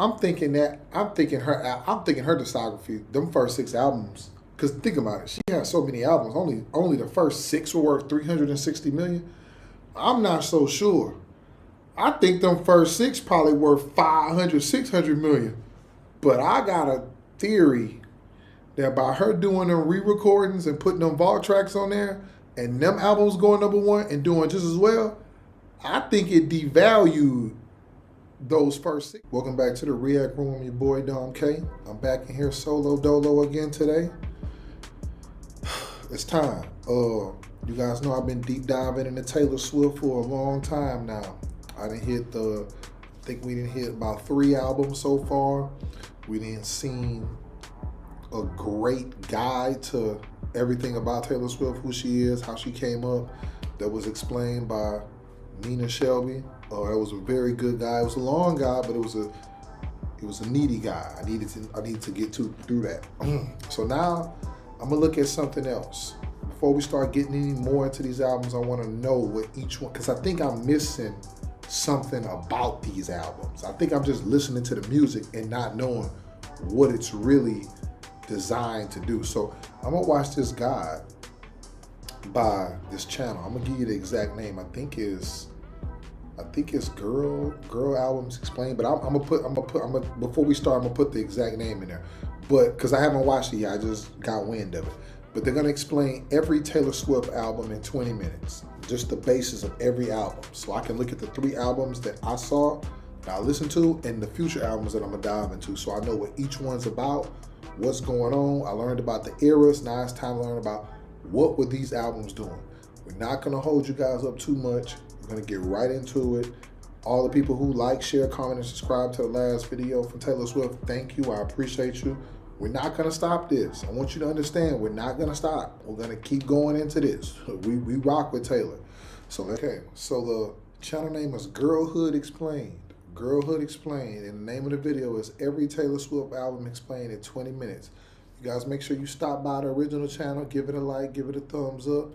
I'm thinking her discography, them first six albums. Cause think about it, she has so many albums. Only the first six were worth 360 million. I'm not so sure. I think them first six probably worth 500, 600 million. But I got a theory that by her doing them re-recordings and putting them vault tracks on there, and them albums going number one and doing just as well, I think it devalued those first six. Welcome back to the React Room. I'm your boy Dom K. I'm back in here solo dolo again today. It's time. You guys know I've been deep diving into Taylor Swift for a long time now. I think we didn't hit about 3 albums so far. We didn't seen a great guide to everything about Taylor Swift, who she is, how she came up. That was explained by Nina Shelby. That was a very good guy. It was a long guy, but it was a needy guy. I needed to get through that. So now I'm gonna look at something else. Before we start getting any more into these albums, I want to know what each one, because I think I'm missing something about these albums. I think I'm just listening to the music and not knowing what it's really designed to do. So I'm gonna watch this guide by this channel. I'm gonna give you the exact name. I think it's Girl Albums Explained. But I'm gonna before we start, I'm gonna put the exact name in there. But because I haven't watched it yet, I just got wind of it. But they're gonna explain every Taylor Swift album in 20 minutes, just the basis of every album. So I can look at the 3 albums that I saw, that I listened to, and the future albums that I'm gonna dive into, so I know what each one's about, what's going on. I learned about the eras. Now it's time to learn about what were these albums doing. We're not gonna hold you guys up too much. We're gonna get right into it. All the people who like, share, comment, and subscribe to the last video from Taylor Swift, thank you. I appreciate you. We're not gonna stop this. I want you to understand, we're not gonna stop. We're gonna keep going into this. We rock with Taylor. So the channel name is Girlhood Explained. Girlhood Explained, and the name of the video is Every Taylor Swift Album Explained in 20 minutes. You guys make sure you stop by the original channel, give it a like, give it a thumbs up,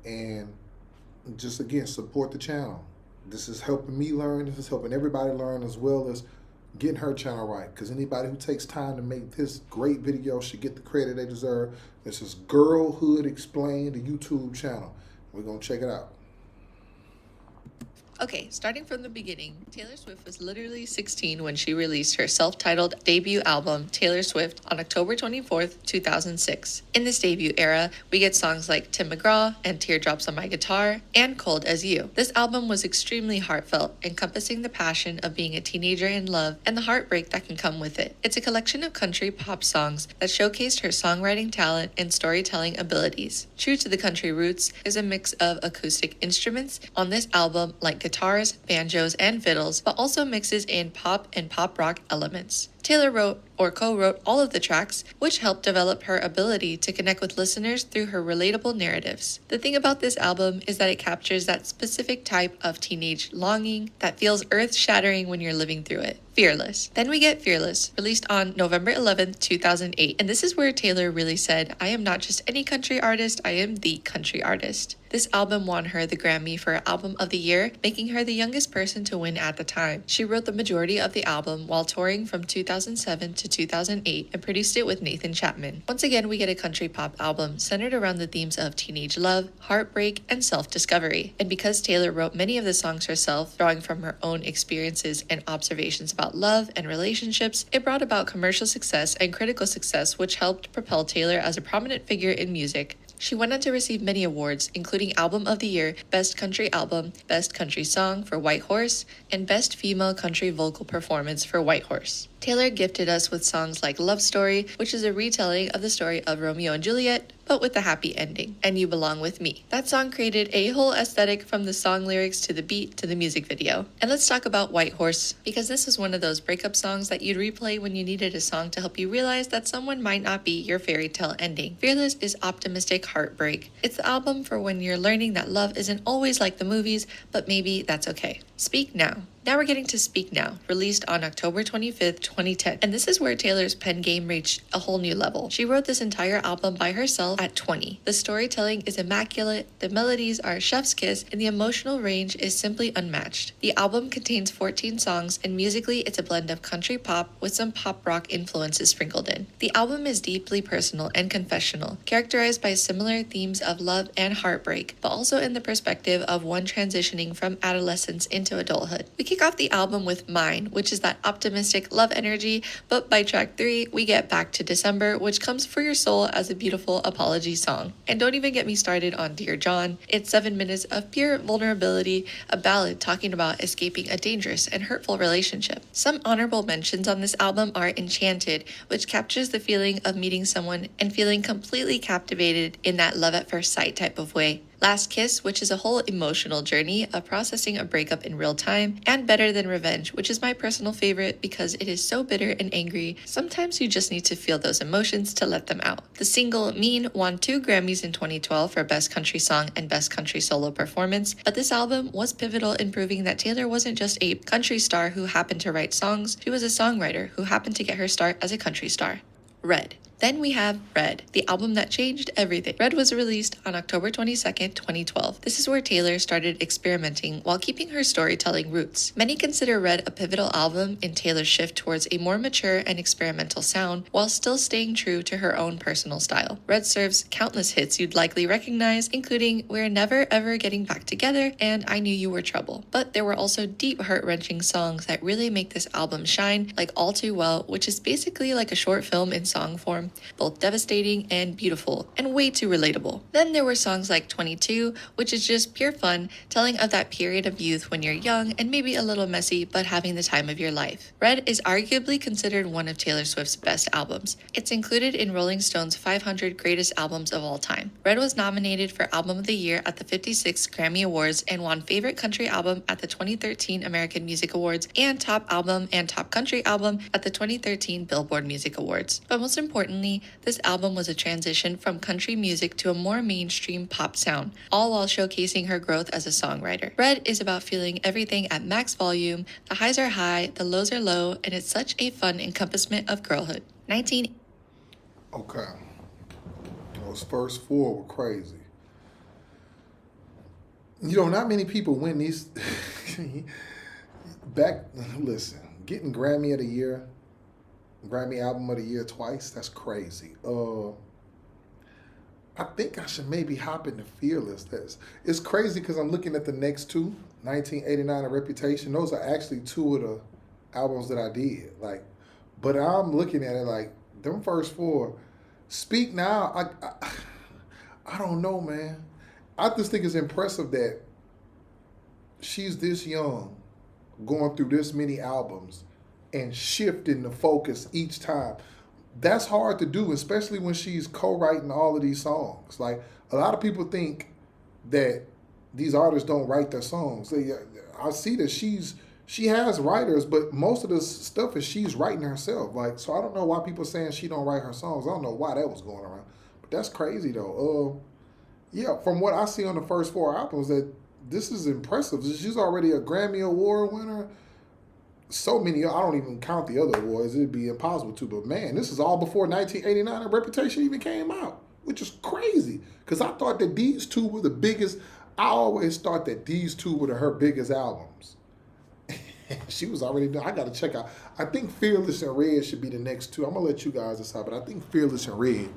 and just again, support the channel. This is helping me learn, this is helping everybody learn, as well as getting her channel right, because anybody who takes time to make this great video should get the credit they deserve. This is Girlhood Explained, the YouTube channel. We're gonna check it out. Okay, starting from the beginning, Taylor Swift was literally 16 when she released her self-titled debut album, Taylor Swift, on October 24th, 2006. In this debut era, we get songs like Tim McGraw and Teardrops on My Guitar and Cold as You. This album was extremely heartfelt, encompassing the passion of being a teenager in love and the heartbreak that can come with it. It's a collection of country pop songs that showcased her songwriting talent and storytelling abilities. True to the country roots is a mix of acoustic instruments on this album, like guitars, banjos, and fiddles, but also mixes in pop and pop rock elements. Taylor wrote or co-wrote all of the tracks, which helped develop her ability to connect with listeners through her relatable narratives. The thing about this album is that it captures that specific type of teenage longing that feels earth-shattering when you're living through it. Fearless. Then we get Fearless, released on November 11th, 2008. And this is where Taylor really said, I am not just any country artist, I am the country artist. This album won her the Grammy for Album of the Year, making her the youngest person to win at the time. She wrote the majority of the album while touring from 2007 to 2008 and produced it with Nathan Chapman. Once again, we get a country pop album centered around the themes of teenage love, heartbreak, and self-discovery. And because Taylor wrote many of the songs herself, drawing from her own experiences and observations about love and relationships, it brought about commercial success and critical success, which helped propel Taylor as a prominent figure in music. She went on to receive many awards, including Album of the Year, Best Country Album, Best Country Song for White Horse, and Best Female Country Vocal Performance for White Horse. Taylor gifted us with songs like Love Story, which is a retelling of the story of Romeo and Juliet, but with a happy ending, and You Belong With Me. That song created a whole aesthetic from the song lyrics to the beat to the music video. And let's talk about White Horse, because this is one of those breakup songs that you'd replay when you needed a song to help you realize that someone might not be your fairy tale ending. Fearless is optimistic heartbreak. It's the album for when you're learning that love isn't always like the movies, but maybe that's okay. Speak Now. Now we're getting to Speak Now, released on October 25th, 2010. And this is where Taylor's pen game reached a whole new level. She wrote this entire album by herself at 20. The storytelling is immaculate, the melodies are chef's kiss, and the emotional range is simply unmatched. The album contains 14 songs, and musically it's a blend of country pop with some pop rock influences sprinkled in. The album is deeply personal and confessional, characterized by similar themes of love and heartbreak, but also in the perspective of one transitioning from adolescence into adulthood. We kick off the album with Mine, which is that optimistic love energy, but by track 3, we get Back to December, which comes for your soul as a beautiful apology song. And don't even get me started on Dear John. It's 7 minutes of pure vulnerability, a ballad talking about escaping a dangerous and hurtful relationship. Some honorable mentions on this album are Enchanted, which captures the feeling of meeting someone and feeling completely captivated in that love at first sight type of way. Last Kiss, which is a whole emotional journey of processing a breakup in real time, and Better Than Revenge, which is my personal favorite because it is so bitter and angry. Sometimes you just need to feel those emotions to let them out. The single Mean won 2 Grammys in 2012 for Best Country Song and Best Country Solo Performance, but this album was pivotal in proving that Taylor wasn't just a country star who happened to write songs, she was a songwriter who happened to get her start as a country star. Red. Then we have Red, the album that changed everything. Red was released on October 22nd, 2012. This is where Taylor started experimenting while keeping her storytelling roots. Many consider Red a pivotal album in Taylor's shift towards a more mature and experimental sound while still staying true to her own personal style. Red serves countless hits you'd likely recognize, including We're Never Ever Getting Back Together and I Knew You Were Trouble. But there were also deep, heart-wrenching songs that really make this album shine, like All Too Well, which is basically like a short film in song form, both devastating and beautiful, and way too relatable. Then there were songs like 22, which is just pure fun, telling of that period of youth when you're young and maybe a little messy, but having the time of your life. Red is arguably considered one of Taylor Swift's best albums. It's included in Rolling Stone's 500 Greatest Albums of All Time. Red was nominated for Album of the Year at the 56th Grammy Awards and won Favorite Country Album at the 2013 American Music Awards and Top Album and Top Country Album at the 2013 Billboard Music Awards. But most importantly, this album was a transition from country music to a more mainstream pop sound, all while showcasing her growth as a songwriter. Red is about feeling everything at max volume, the highs are high, the lows are low, and it's such a fun encompassment of girlhood. Okay. Those first 4 were crazy. You know, not many people win these. Listen, getting Grammy of the Year, Grammy Album of the Year twice, that's crazy. I think I should maybe hop into Fearless. It's crazy because I'm looking at the next 2, 1989 and Reputation. Those are actually 2 of the albums that I did. But I'm looking at it like, them first 4, Speak Now, I don't know, man. I just think it's impressive that she's this young, going through this many albums, and shifting the focus each time. That's hard to do, especially when she's co-writing all of these songs. Like, a lot of people think that these artists don't write their songs. I see that she has writers, but most of the stuff is she's writing herself. So I don't know why people saying she don't write her songs. I don't know why that was going around. But that's crazy though. Yeah, from what I see on the first 4 albums, that this is impressive. She's already a Grammy Award winner. So many, I don't even count the other awards. It'd be impossible to. But man, this is all before 1989 and Reputation even came out, which is crazy. Because I thought that these 2 were the biggest. I always thought that these 2 were her biggest albums. She was already done. I got to check out. I think Fearless and Red should be the next 2. I'm going to let you guys decide, but I think Fearless and Red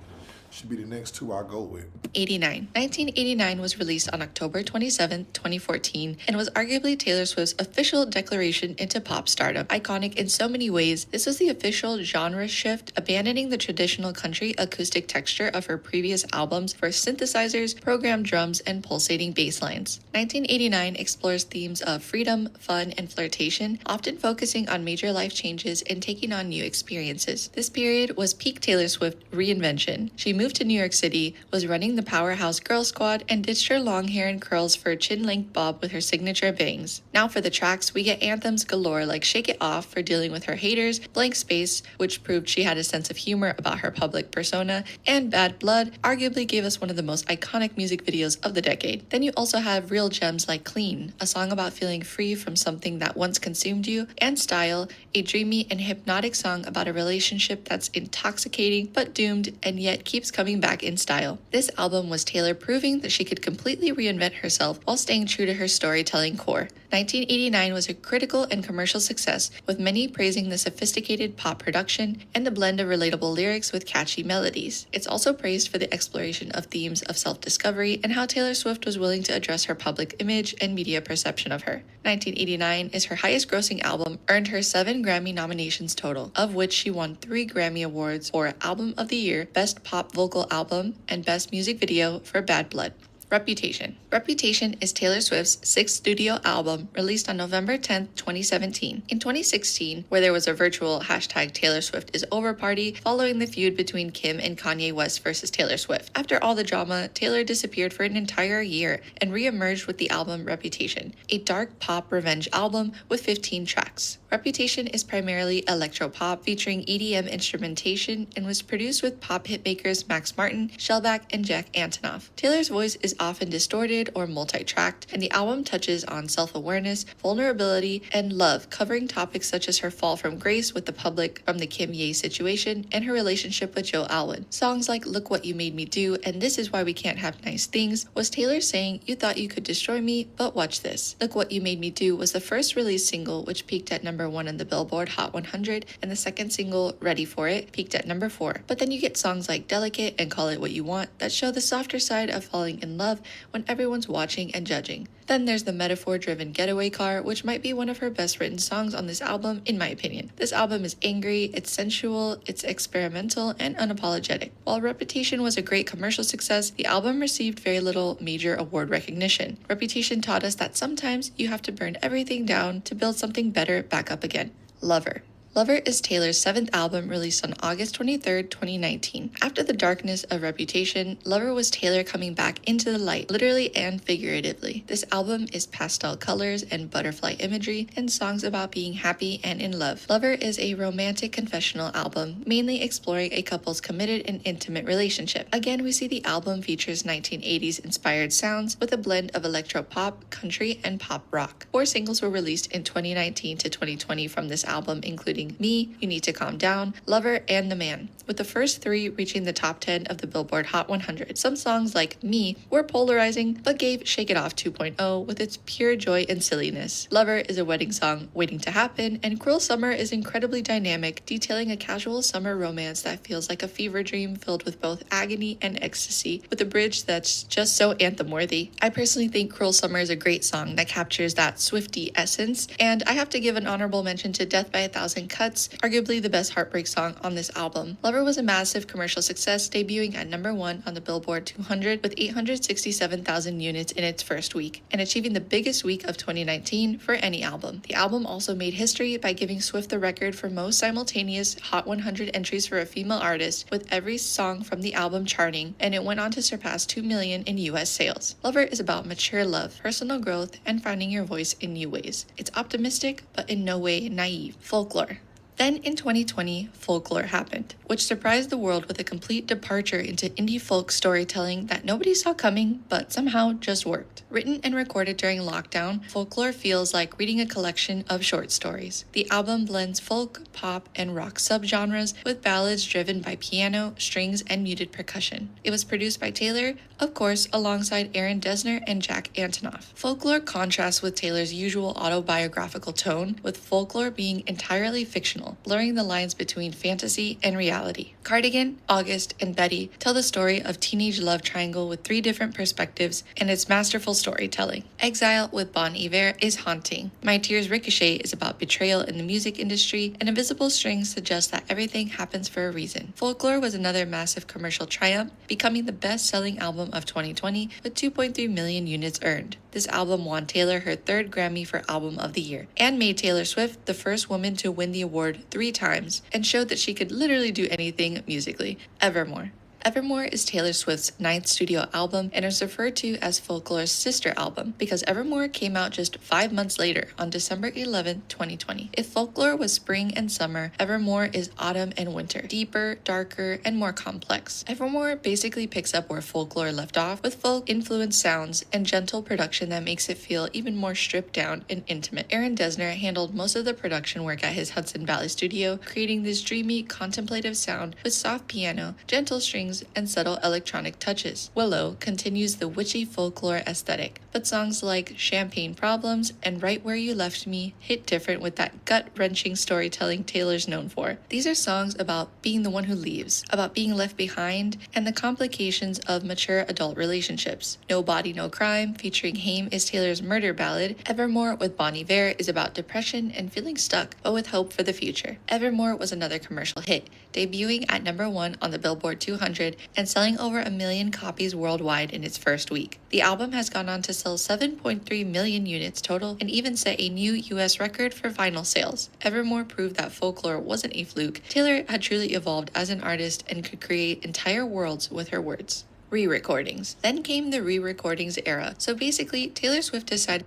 should be the next 2 I go with. 89. 1989 was released on October 27, 2014, and was arguably Taylor Swift's official declaration into pop stardom. Iconic in so many ways, this was the official genre shift, abandoning the traditional country acoustic texture of her previous albums for synthesizers, programmed drums, and pulsating bass lines. 1989 explores themes of freedom, fun, and flirtation, often focusing on major life changes and taking on new experiences. This period was peak Taylor Swift reinvention. She moved to New York City, was running the powerhouse Girl Squad, and ditched her long hair and curls for a chin-length bob with her signature bangs. Now for the tracks, we get anthems galore like Shake It Off for dealing with her haters, Blank Space, which proved she had a sense of humor about her public persona, and Bad Blood arguably gave us one of the most iconic music videos of the decade. Then you also have real gems like Clean, a song about feeling free from something that once consumed you, and Style, a dreamy and hypnotic song about a relationship that's intoxicating but doomed and yet keeps coming back in style. This album was Taylor proving that she could completely reinvent herself while staying true to her storytelling core. 1989 was a critical and commercial success, with many praising the sophisticated pop production and the blend of relatable lyrics with catchy melodies. It's also praised for the exploration of themes of self-discovery and how Taylor Swift was willing to address her public image and media perception of her. 1989 is her highest-grossing album, earned her 7 Grammy nominations total, of which she won 3 Grammy Awards for Album of the Year, Best Pop Vocal Album, and Best Music Video for Bad Blood. Reputation. Reputation is Taylor Swift's 6th studio album, released on November 10, 2017. In 2016, where there was a virtual #TaylorSwiftIsOver party following the feud between Kim and Kanye West versus Taylor Swift. After all the drama, Taylor disappeared for an entire year and re-emerged with the album Reputation, a dark pop revenge album with 15 tracks. Reputation is primarily electro-pop, featuring EDM instrumentation, and was produced with pop hitmakers Max Martin, Shellback, and Jack Antonoff. Taylor's voice is often distorted or multi-tracked, and the album touches on self-awareness, vulnerability, and love, covering topics such as her fall from grace with the public from the Kim Ye situation and her relationship with Joe Alwyn. Songs like Look What You Made Me Do and This Is Why We Can't Have Nice Things was Taylor saying, "You thought you could destroy me, but watch this." Look What You Made Me Do was the first released single, which peaked at number 1 on the Billboard Hot 100, and the second single, Ready For It, peaked at number 4. But then you get songs like Delicate and Call It What You Want that show the softer side of falling in love when everyone's watching and judging. Then there's the metaphor-driven Getaway Car, which might be one of her best written songs on this album, in my opinion. This album is angry, it's sensual, it's experimental, and unapologetic. While Reputation was a great commercial success, the album received very little major award recognition. Reputation taught us that sometimes you have to burn everything down to build something better back up again. Lover. Lover is Taylor's 7th album, released on August 23, 2019. After the darkness of Reputation, Lover was Taylor coming back into the light, literally and figuratively. This album is pastel colors and butterfly imagery and songs about being happy and in love. Lover is a romantic confessional album, mainly exploring a couple's committed and intimate relationship. Again, we see the album features 1980s inspired sounds with a blend of electro-pop, country, and pop rock. 4 singles were released in 2019 to 2020 from this album, including Me, You Need to Calm Down, Lover, and The Man, with the first 3 reaching the top 10 of the Billboard Hot 100. Some songs like Me were polarizing, but gave Shake It Off 2.0 with its pure joy and silliness. Lover is a wedding song waiting to happen, and Cruel Summer is incredibly dynamic, detailing a casual summer romance that feels like a fever dream filled with both agony and ecstasy, with a bridge that's just so anthem-worthy. I personally think Cruel Summer is a great song that captures that Swiftie essence, and I have to give an honorable mention to Death by a Thousand Cuts, arguably the best heartbreak song on this album. Lover was a massive commercial success, debuting at number 1 on the Billboard 200 with 867,000 units in its first week, and achieving the biggest week of 2019 for any album. The album also made history by giving Swift the record for most simultaneous Hot 100 entries for a female artist, with every song from the album charting, and it went on to surpass 2 million in US sales. Lover is about mature love, personal growth, and finding your voice in new ways. It's optimistic, but in no way naive. Folklore. Then in 2020, Folklore happened, which surprised the world with a complete departure into indie folk storytelling that nobody saw coming, but somehow just worked. Written and recorded during lockdown, Folklore feels like reading a collection of short stories. The album blends folk, pop, and rock subgenres with ballads driven by piano, strings, and muted percussion. It was produced by Taylor, of course, alongside Aaron Dessner and Jack Antonoff. Folklore contrasts with Taylor's usual autobiographical tone, with Folklore being entirely fictional, blurring the lines between fantasy and reality. Cardigan, August, and Betty tell the story of teenage love triangle with 3 different perspectives and its masterful storytelling. Exile with Bon Iver is haunting. My Tears Ricochet is about betrayal in the music industry, and Invisible Strings suggests that everything happens for a reason. Folklore was another massive commercial triumph, becoming the best-selling album of 2020 with 2.3 million units earned. This album won Taylor her 3rd Grammy for Album of the Year, and made Taylor Swift the first woman to win the award 3 times, and showed that she could literally do anything musically. Evermore. Evermore is Taylor Swift's ninth studio album and is referred to as Folklore's sister album because Evermore came out just 5 months later on December 11, 2020. If Folklore was spring and summer, Evermore is autumn and winter, deeper, darker, and more complex. Evermore basically picks up where Folklore left off with folk-influenced sounds and gentle production that makes it feel even more stripped down and intimate. Aaron Dessner handled most of the production work at his Hudson Valley studio, creating this dreamy, contemplative sound with soft piano, gentle strings, and subtle electronic touches. Willow continues the witchy folklore aesthetic, but songs like Champagne Problems and Right Where You Left Me hit different with that gut-wrenching storytelling Taylor's known for. These are songs about being the one who leaves, about being left behind, and the complications of mature adult relationships. No Body, No Crime, featuring Haim, is Taylor's murder ballad. Evermore with Bon Iver is about depression and feeling stuck, but with hope for the future. Evermore was another commercial hit, debuting at #1 on the Billboard 200 and selling over 1 million copies worldwide in its first week. The album has gone on to sell 7.3 million units total and even set a new US record for vinyl sales. Evermore proved that Folklore wasn't a fluke. Taylor had truly evolved as an artist and could create entire worlds with her words. Re-recordings. Then came the re-recordings era. So basically, Taylor Swift decided.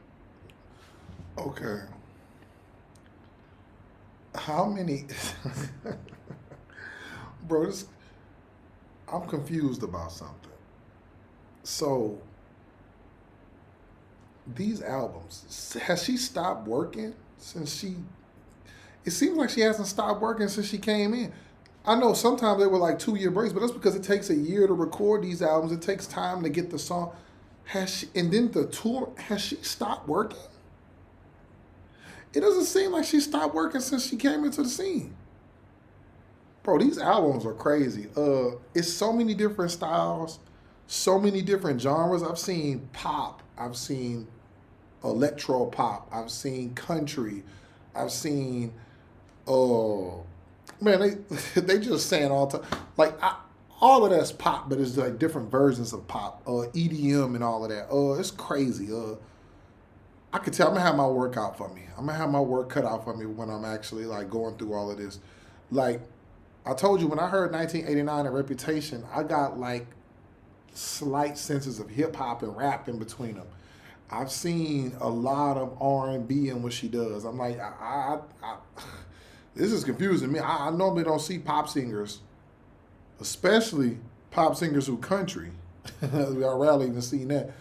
Okay. How many? Bro, I'm confused about something. So, these albums, has she stopped working since she? It seems like she hasn't stopped working since she came in. I know sometimes they were like 2-year breaks, but that's because it takes a year to record these albums. It takes time to get the song. And then the tour, has she stopped working? It doesn't seem like she stopped working since she came into the scene. Bro, these albums are crazy. It's so many different styles, so many different genres. I've seen pop, I've seen electro pop, I've seen country, I've seen man, they just saying all the time. Like, all of that's pop, but it's like different versions of pop, EDM and all of that. It's crazy. I could tell I'm gonna have my work out for me. I'm gonna have my work cut out for me when I'm actually like going through all of this. Like, I told you, when I heard 1989 and Reputation, I got like slight senses of hip hop and rap in between them. I've seen a lot of R&B in what she does. I'm like, this is confusing me. I normally don't see pop singers, especially pop singers who country. I rarely even seen that.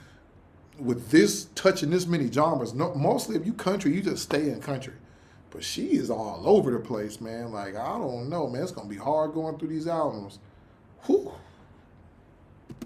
With this, touching this many genres, mostly if you country, you just stay in country. But she is all over the place, man. Like, I don't know, man. It's going to be hard going through these albums. Whew.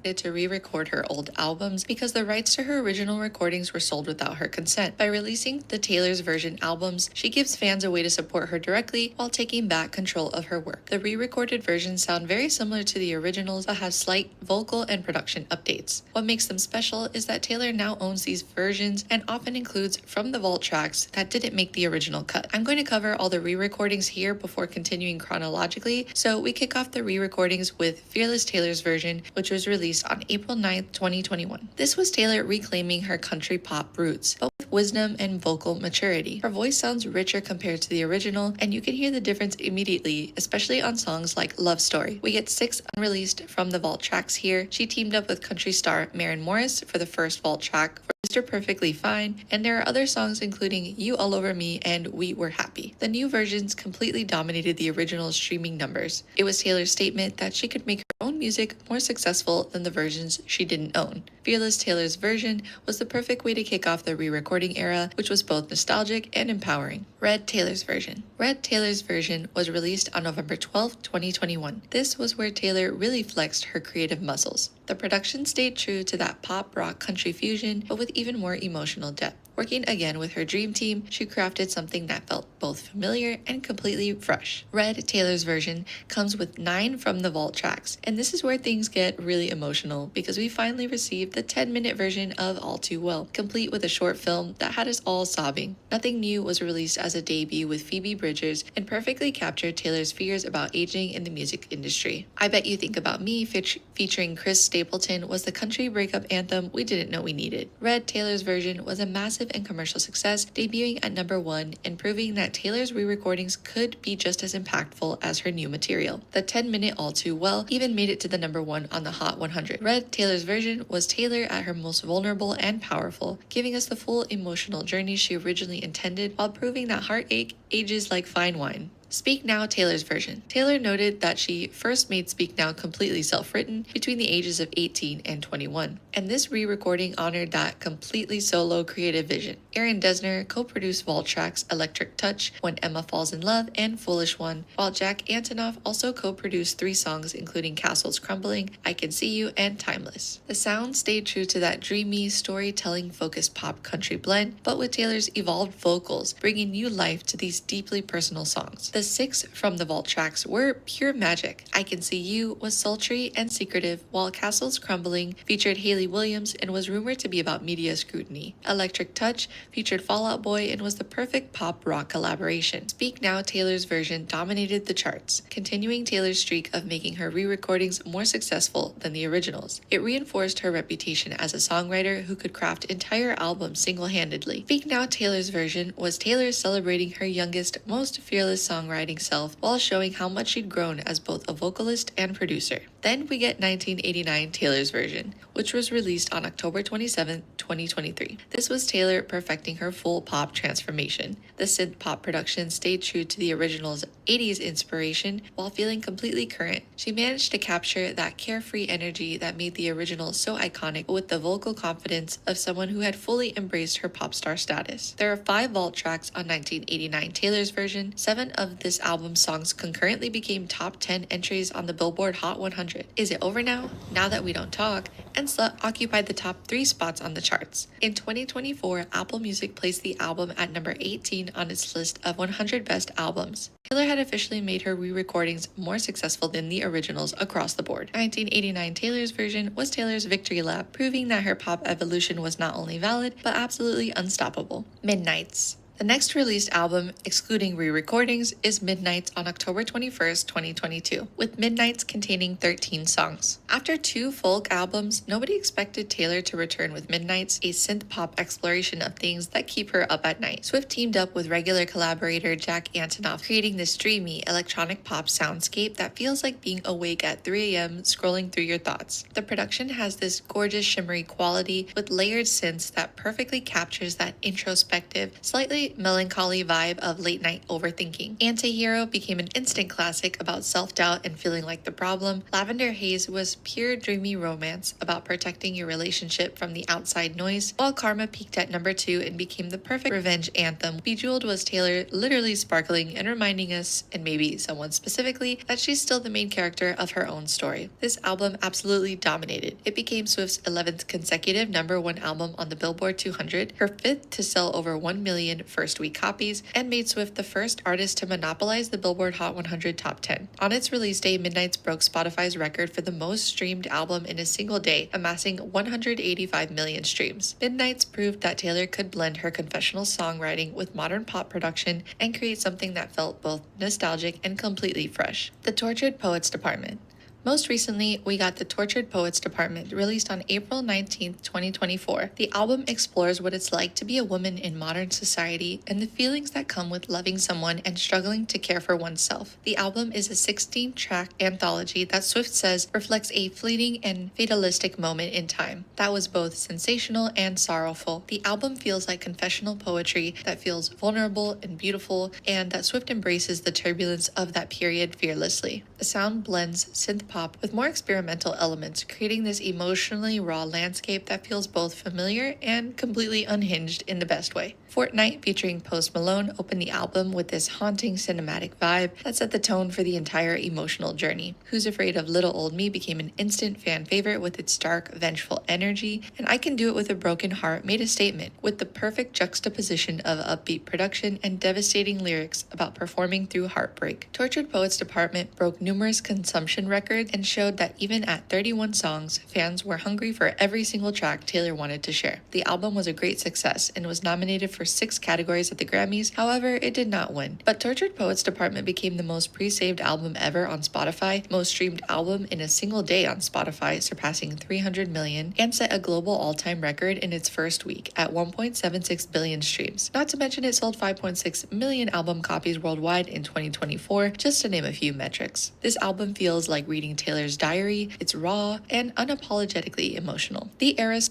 To re-record her old albums because the rights to her original recordings were sold without her consent. By releasing the Taylor's Version albums, she gives fans a way to support her directly while taking back control of her work. The re-recorded versions sound very similar to the originals but have slight vocal and production updates. What makes them special is that Taylor now owns these versions and often includes from the vault tracks that didn't make the original cut. I'm going to cover all the re-recordings here before continuing chronologically, so we kick off the re-recordings with Fearless Taylor's Version, which was released on April 9th, 2021. This was Taylor reclaiming her country pop roots, but with wisdom and vocal maturity. Her voice sounds richer compared to the original, and you can hear the difference immediately, especially on songs like Love Story. We get 6 unreleased from the vault tracks here. She teamed up with country star Maren Morris for the first vault track for Mr. Perfectly Fine, and there are other songs including You All Over Me and We Were Happy. The new versions completely dominated the original streaming numbers. It was Taylor's statement that she could make her own music more successful than the versions she didn't own. Fearless Taylor's Version was the perfect way to kick off the re-recording era, which was both nostalgic and empowering. Red Taylor's Version. Red Taylor's Version was released on November 12, 2021. This was where Taylor really flexed her creative muscles. The production stayed true to that pop rock country fusion, but with even more emotional depth. Working again with her dream team, she crafted something that felt both familiar and completely fresh. Red Taylor's Version comes with 9 from the vault tracks, and this is where things get really emotional because we finally received the 10-minute version of All Too Well, complete with a short film that had us all sobbing. Nothing New was released as a debut with Phoebe Bridgers and perfectly captured Taylor's fears about aging in the music industry. I Bet You Think About Me, featuring Chris Stapleton, was the country breakup anthem we didn't know we needed. Red Taylor's Version was a massive massive and commercial success, debuting at number 1 and proving that Taylor's re-recordings could be just as impactful as her new material. The 10-minute All Too Well even made it to the number 1 on the Hot 100. Red, Taylor's version, was Taylor at her most vulnerable and powerful, giving us the full emotional journey she originally intended while proving that heartache ages like fine wine. Speak Now, Taylor's version. Taylor noted that she first made Speak Now completely self-written between the ages of 18 and 21, and this re-recording honored that completely solo creative vision. Aaron Dessner co-produced vault tracks Electric Touch, When Emma Falls in Love, and Foolish One, while Jack Antonoff also co-produced 3 songs including Castles Crumbling, I Can See You, and Timeless. The sound stayed true to that dreamy, storytelling-focused pop country blend, but with Taylor's evolved vocals bringing new life to these deeply personal songs. The 6 from the vault tracks were pure magic. I Can See You was sultry and secretive, while Castles Crumbling featured Hayley Williams and was rumored to be about media scrutiny. Electric Touch featured Fall Out Boy and was the perfect pop-rock collaboration. Speak Now, Taylor's version dominated the charts, continuing Taylor's streak of making her re-recordings more successful than the originals. It reinforced her reputation as a songwriter who could craft entire albums single-handedly. Speak Now, Taylor's version was Taylor celebrating her youngest, most fearless songwriting self while showing how much she'd grown as both a vocalist and producer. Then we get 1989 Taylor's version, which was released on October 27, 2023. This was Taylor perfecting her full pop transformation. The synth pop production stayed true to the original's 80s inspiration while feeling completely current. She managed to capture that carefree energy that made the original so iconic with the vocal confidence of someone who had fully embraced her pop star status. There are 5 vault tracks on 1989 Taylor's version. 7 of this album's songs concurrently became top 10 entries on the Billboard Hot 100. Is it over now? Now That We Don't Talk, and Slut occupied the top 3 spots on the charts. In 2024, Apple Music placed the album at number 18 on its list of 100 best albums. Taylor had officially made her re-recordings more successful than the originals across the board. 1989 Taylor's version was Taylor's victory lap, proving that her pop evolution was not only valid, but absolutely unstoppable. Midnights. The next released album, excluding re-recordings, is Midnights on October 21st, 2022, with Midnights containing 13 songs. After 2 folk albums, nobody expected Taylor to return with Midnights, a synth-pop exploration of things that keep her up at night. Swift teamed up with regular collaborator Jack Antonoff, creating this dreamy, electronic pop soundscape that feels like being awake at 3 a.m. scrolling through your thoughts. The production has this gorgeous shimmery quality with layered synths that perfectly captures that introspective, slightly melancholy vibe of late night overthinking. Antihero became an instant classic about self-doubt and feeling like the problem. Lavender Haze was pure dreamy romance about protecting your relationship from the outside noise, while Karma peaked at number 2 and became the perfect revenge anthem. Bejeweled was Taylor literally sparkling and reminding us, and maybe someone specifically, that she's still the main character of her own story. This album absolutely dominated. It became Swift's 11th consecutive number 1 album on the Billboard 200, her 5th to sell over 1 million first week copies, and made Swift the first artist to monopolize the Billboard Hot 100 top 10. On its release day, Midnights broke Spotify's record for the most streamed album in a single day, amassing 185 million streams. Midnights proved that Taylor could blend her confessional songwriting with modern pop production and create something that felt both nostalgic and completely fresh. The Tortured Poets Department. Most recently, we got The Tortured Poets Department, released on April 19, 2024. The album explores what it's like to be a woman in modern society and the feelings that come with loving someone and struggling to care for oneself. The album is a 16-track anthology that Swift says reflects a fleeting and fatalistic moment in time that was both sensational and sorrowful. The album feels like confessional poetry that feels vulnerable and beautiful, and that Swift embraces the turbulence of that period fearlessly. The sound blends synth pop with more experimental elements, creating this emotionally raw landscape that feels both familiar and completely unhinged in the best way. Fortnite, featuring Post Malone, opened the album with this haunting cinematic vibe that set the tone for the entire emotional journey. Who's Afraid of Little Old Me became an instant fan favorite with its dark, vengeful energy, and I Can Do It With a Broken Heart made a statement with the perfect juxtaposition of upbeat production and devastating lyrics about performing through heartbreak. Tortured Poets Department broke numerous consumption records and showed that even at 31 songs, fans were hungry for every single track Taylor wanted to share. The album was a great success and was nominated for for 6 categories at the Grammys. However, it did not win. But Tortured Poets Department became the most pre-saved album ever on Spotify, most streamed album in a single day on Spotify, surpassing 300 million, and set a global all-time record in its first week at 1.76 billion streams. Not to mention it sold 5.6 million album copies worldwide in 2024, just to name a few metrics. This album feels like reading Taylor's diary. It's raw and unapologetically emotional. The era's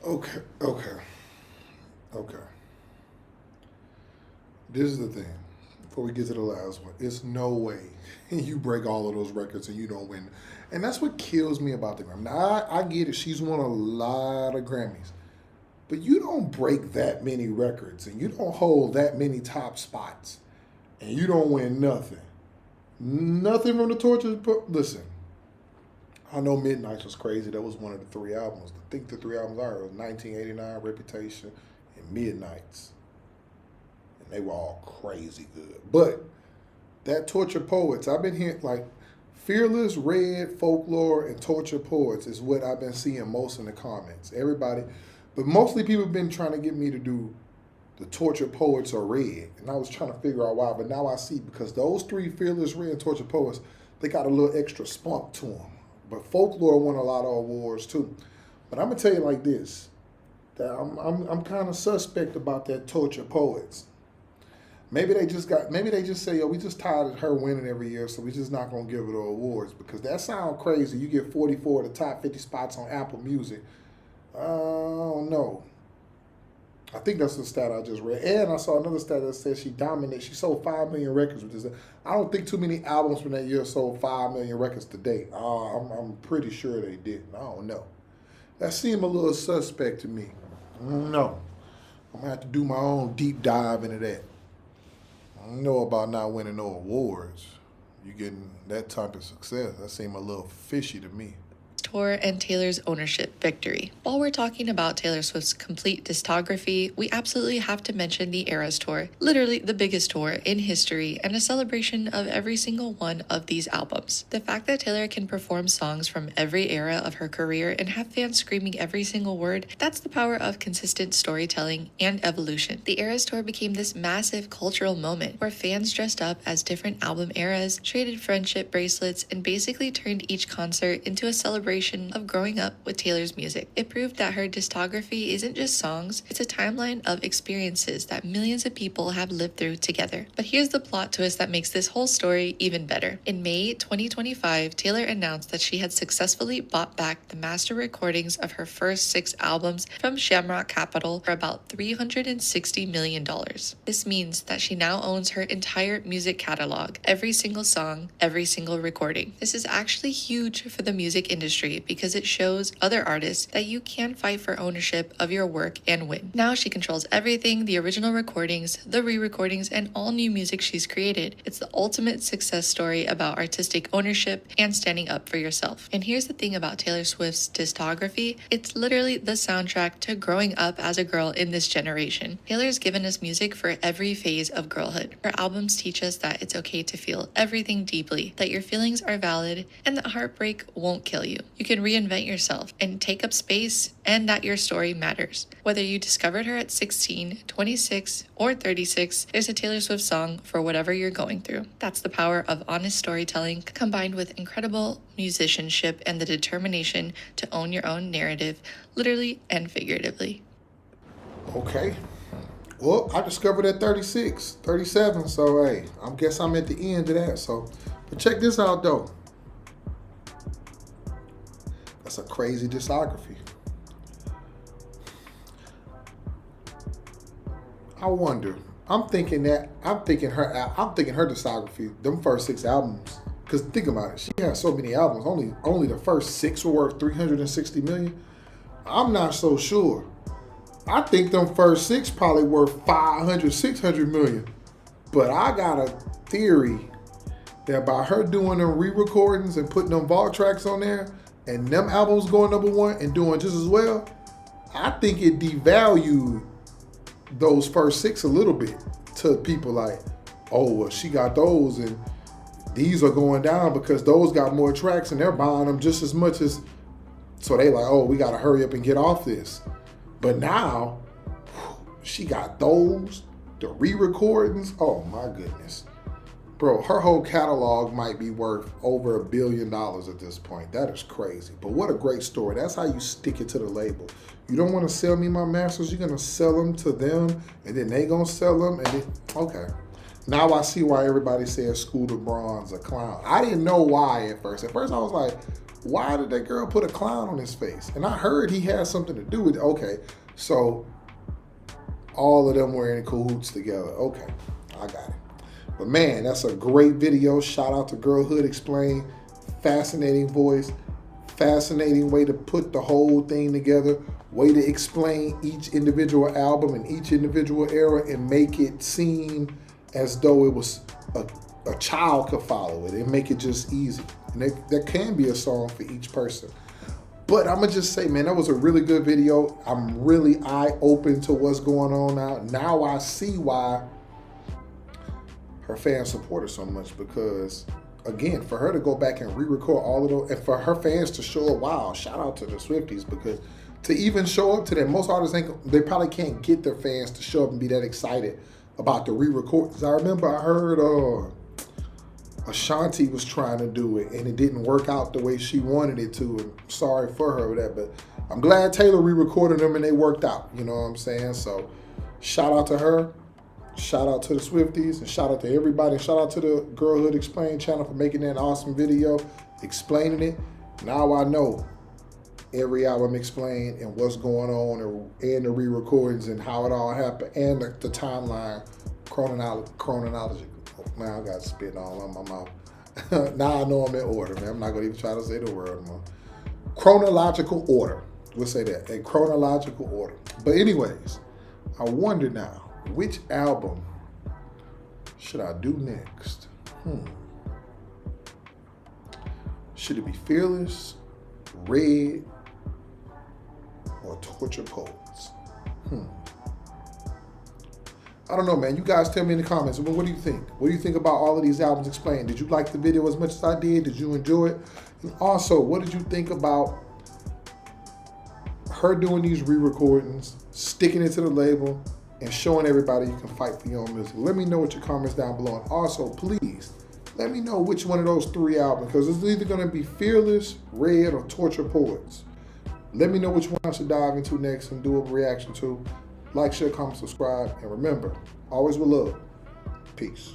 Okay. This is the thing. Before we get to the last one, it's no way you break all of those records and you don't win. And that's what kills me about the Grammy. Now, I get it. She's won a lot of Grammys. But you don't break that many records and you don't hold that many top spots and you don't win nothing. Nothing from the Tortured. Listen, I know Midnight was crazy. That was one of the 3 albums. I think the 3 albums are. It was 1989, Reputation, and Midnights. And they were all crazy good. But that Tortured Poets, I've been hearing like Fearless, Red, Folklore, and Tortured Poets is what I've been seeing most in the comments. Everybody, but mostly people have been trying to get me to do the Tortured Poets or Red. And I was trying to figure out why. But now I see because those 3, Fearless, Red, and Tortured Poets, they got a little extra spunk to them. But Folklore won a lot of awards too. But I'm gonna tell you like this, that I'm kind of suspect about that Tortured Poets. Maybe they just say, yo, we just tired of her winning every year, so we just not gonna give her the awards because that sounds crazy. You get 44 of the top 50 spots on Apple Music. I don't know. I think that's the stat I just read. And I saw another stat that says she dominated. She sold 5 million records, which is, I don't think too many albums from that year sold 5 million records to date. I'm pretty sure they didn't. I don't know. That seemed a little suspect to me. I don't know. I'm going to have to do my own deep dive into that. I don't know about not winning no awards. You getting that type of success. That seemed a little fishy to me. Tour and Taylor's ownership victory. While we're talking about Taylor Swift's complete discography, we absolutely have to mention the Eras Tour, literally the biggest tour in history and a celebration of every single one of these albums. The fact that Taylor can perform songs from every era of her career and have fans screaming every single word, that's the power of consistent storytelling and evolution. The Eras Tour became this massive cultural moment where fans dressed up as different album eras, traded friendship bracelets, and basically turned each concert into a celebration of growing up with Taylor's music. It proved that her discography isn't just songs, it's a timeline of experiences that millions of people have lived through together. But here's the plot twist that makes this whole story even better. In May 2025, Taylor announced that she had successfully bought back the master recordings of her first 6 albums from Shamrock Capital for about $360 million. This means that she now owns her entire music catalog, every single song, every single recording. This is actually huge for the music industry because it shows other artists that you can fight for ownership of your work and win. Now she controls everything, the original recordings, the re-recordings, and all new music she's created. It's the ultimate success story about artistic ownership and standing up for yourself. And here's the thing about Taylor Swift's discography, it's literally the soundtrack to growing up as a girl in this generation. Taylor's given us music for every phase of girlhood. Her albums teach us that it's okay to feel everything deeply, that your feelings are valid, and that heartbreak won't kill you. You can reinvent yourself and take up space, and that your story matters. Whether you discovered her at 16, 26, or 36, there's a Taylor Swift song for whatever you're going through. That's the power of honest storytelling combined with incredible musicianship and the determination to own your own narrative, literally and figuratively. Okay. Well, I discovered at 36, 37, so hey, I guess I'm at the end of that. So, but check this out though. That's a crazy discography. I wonder. I'm thinking her discography, them first 6 albums. Cause think about it, she has so many albums. Only the first 6 were worth $360 million. I'm not so sure. I think them first 6 probably worth $500, $600 million. But I got a theory that by her doing them re-recordings and putting them vault tracks on there, and them albums going #1 and doing just as well, I think it devalued those first 6 a little bit to people like, oh, well, she got those and these are going down because those got more tracks and they're buying them just as much as, so they like, oh, we got to hurry up and get off this. But now, She got those, the re-recordings. Oh my goodness. Bro, her whole catalog might be worth over $1 billion at this point. That is crazy. But what a great story. That's how you stick it to the label. You don't want to sell me my masters. You're going to sell them to them, and then they going to sell them. And then, okay. Now I see why everybody says Scooter Braun's a clown. I didn't know why at first. At first I was like, why did that girl put a clown on his face? And I heard he had something to do with it. Okay, so all of them were in cahoots together. Okay, I got it. But man, that's a great video. Shout out to Girlhood Explained. Fascinating voice. Fascinating way to put the whole thing together. Way to explain each individual album and each individual era and make it seem as though it was a child could follow it and make it just easy. And there can be a song for each person. But I'm going to just say, man, that was a really good video. I'm really eye-open to what's going on now. Now I see why her fans support her so much, because, again, for her to go back and re-record all of those, and for her fans to show up, wow, shout out to the Swifties, because to even show up to them, most artists, they probably can't get their fans to show up and be that excited about the re-records. I remember I heard Ashanti was trying to do it, and it didn't work out the way she wanted it to, and sorry for her with that, but I'm glad Taylor re-recorded them and they worked out, you know what I'm saying? So shout out to her, shout out to the Swifties, and shout out to everybody, and shout out to the Girlhood Explained channel for making that awesome video, explaining it. Now I know every album explained and what's going on, and the re-recordings and how it all happened, and the timeline, chronology. Man, I got spit all on my mouth. Now I know I'm in order, man. I'm not going to even try to say the word anymore. Chronological order. We'll say that. In chronological order. But anyways, I wonder now, which album should I do next? Should it be Fearless, Red, or Torture Poets? I don't know, man. You guys tell me in the comments. What do you think? What do you think about all of these albums explained? Did you like the video as much as I did? Did you enjoy it? And also, what did you think about her doing these re-recordings, sticking it to the label, and showing everybody you can fight for your own music? Let me know what your comments down below. And also, please, let me know which one of those 3 albums, because it's either going to be Fearless, Red, or Torture Poets. Let me know which one I should dive into next and do a reaction to. Like, share, comment, subscribe, and remember, always with love. Peace.